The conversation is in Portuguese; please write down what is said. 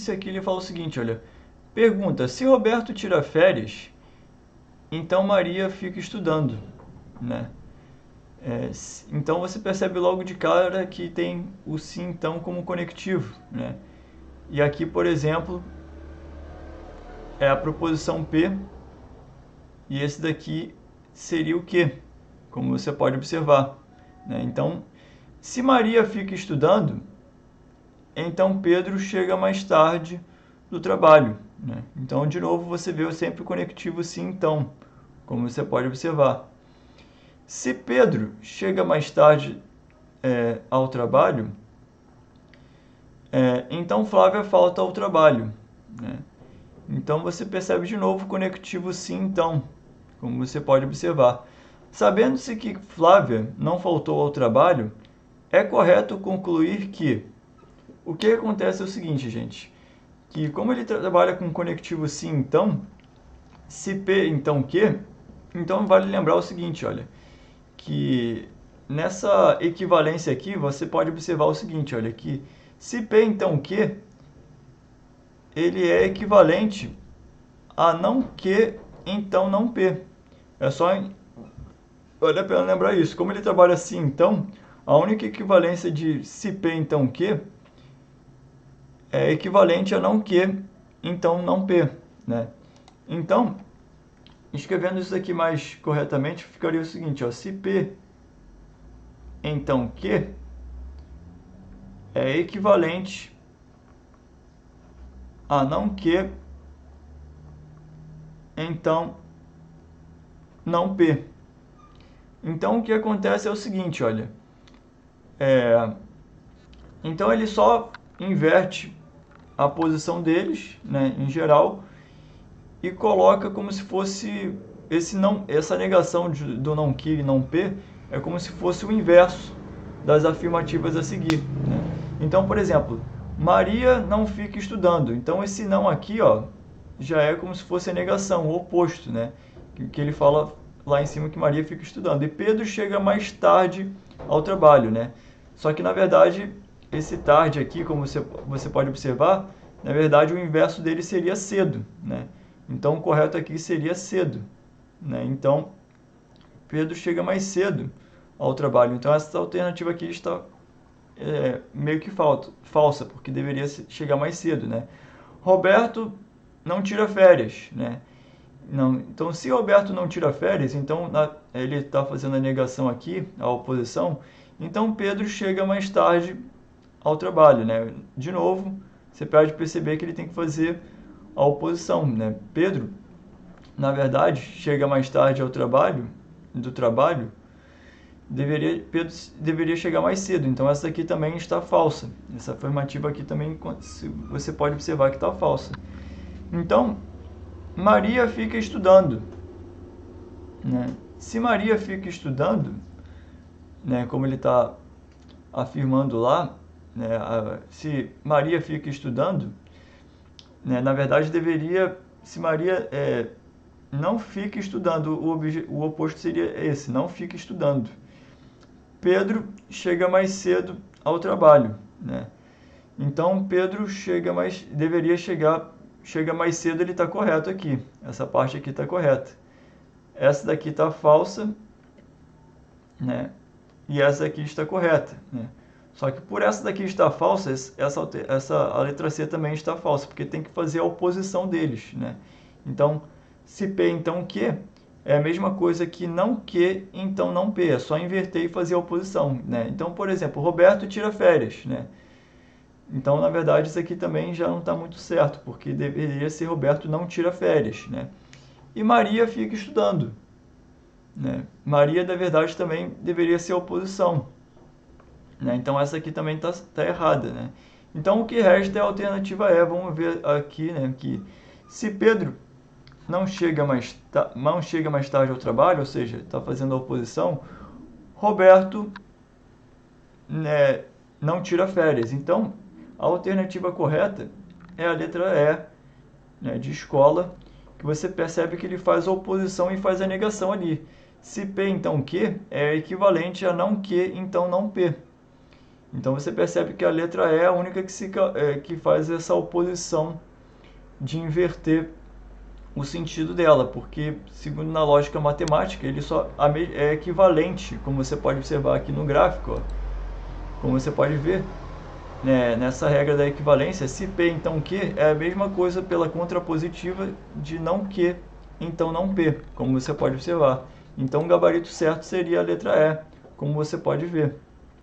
Isso aqui ele fala o seguinte, olha. Pergunta, se Roberto tira férias, então Maria fica estudando, né? Então você percebe logo de cara que tem o se então como conectivo, né? E aqui, por exemplo, é a proposição P, e esse daqui seria o que, como você pode observar, né? Então, se Maria fica estudando, então Pedro chega mais tarde do trabalho, né? Então, de novo, você vê sempre o conectivo se então, como você pode observar. Se Pedro chega mais tarde ao trabalho, então Flávia falta ao trabalho, né? Então você percebe de novo o conectivo sim então, como você pode observar. Sabendo-se que Flávia não faltou ao trabalho, é correto concluir que o que acontece é o seguinte, gente, que como ele trabalha com conectivo sim então, se P então que, então vale lembrar o seguinte, olha, que nessa equivalência aqui você pode observar o seguinte, olha, que se P então que, ele é equivalente a não que, então não P. É só vale a pena lembrar isso. Como ele trabalha assim, então, a única equivalência de se P então que é equivalente a não que, então não P, né? Então, escrevendo isso aqui mais corretamente, ficaria o seguinte, ó, se P então que é equivalente a não que, então não P. Então o que acontece é o seguinte, olha, então ele só inverte a posição deles, né, em geral, e coloca como se fosse essa negação do não que e não P é como se fosse o inverso das afirmativas a seguir, né? Então, por exemplo, Maria não fica estudando. Então esse não aqui, ó, já é como se fosse a negação, o oposto, né? Que ele fala lá em cima que Maria fica estudando. E Pedro chega mais tarde ao trabalho, né? Só que na verdade esse tarde aqui, como você pode observar, na verdade o inverso dele seria cedo, né? Então o correto aqui seria cedo, né? Então Pedro chega mais cedo ao trabalho. Então essa alternativa aqui está meio que falsa, porque deveria chegar mais cedo, né? Roberto não tira férias, né? Não, então, se Roberto não tira férias, então ele está fazendo a negação aqui, a oposição, então Pedro chega mais tarde ao trabalho, né? De novo, você pode perceber que ele tem que fazer a oposição, né? Pedro, na verdade, chega mais tarde do trabalho, Pedro deveria chegar mais cedo. Então essa aqui também está falsa. Essa afirmativa aqui também você pode observar que está falsa. Então, Maria fica estudando, né? Se Maria fica estudando, né, como ele está afirmando lá, né, se Maria fica estudando, né, na verdade deveria, se Maria não fica estudando, o oposto seria esse, não fica estudando. Pedro chega mais cedo ao trabalho, né? Então Pedro chega mais cedo, ele está correto aqui. Essa parte aqui está correta. Essa daqui está falsa, né? E essa aqui está correta, né? Só que por essa daqui estar falsa, a letra C também está falsa, porque tem que fazer a oposição deles, né? Então, se P então Q é a mesma coisa que não Q então não P, é só inverter e fazer a oposição, né? Então, por exemplo, Roberto tira férias, né? Então, na verdade, isso aqui também já não está muito certo, porque deveria ser Roberto não tira férias, né? E Maria fica estudando, né? Maria, na verdade, também deveria ser oposição, né? Então, essa aqui também está errada, né? Então, o que resta é a alternativa E. Vamos ver aqui, né, que se Pedro não chega mais tarde ao trabalho, ou seja, está fazendo a oposição, Roberto, né, não tira férias. Então, a alternativa correta é a letra E, né, de escola, que você percebe que ele faz a oposição e faz a negação ali. Se P, então Q, é equivalente a não Q, então não P. Então você percebe que a letra E é a única que faz essa oposição de inverter o sentido dela, porque, segundo na lógica matemática, ele é equivalente, como você pode observar aqui no gráfico, ó, como você pode ver, né, nessa regra da equivalência, se P então Q é a mesma coisa pela contrapositiva de não Q, então não P, como você pode observar. Então o gabarito certo seria a letra E, como você pode ver.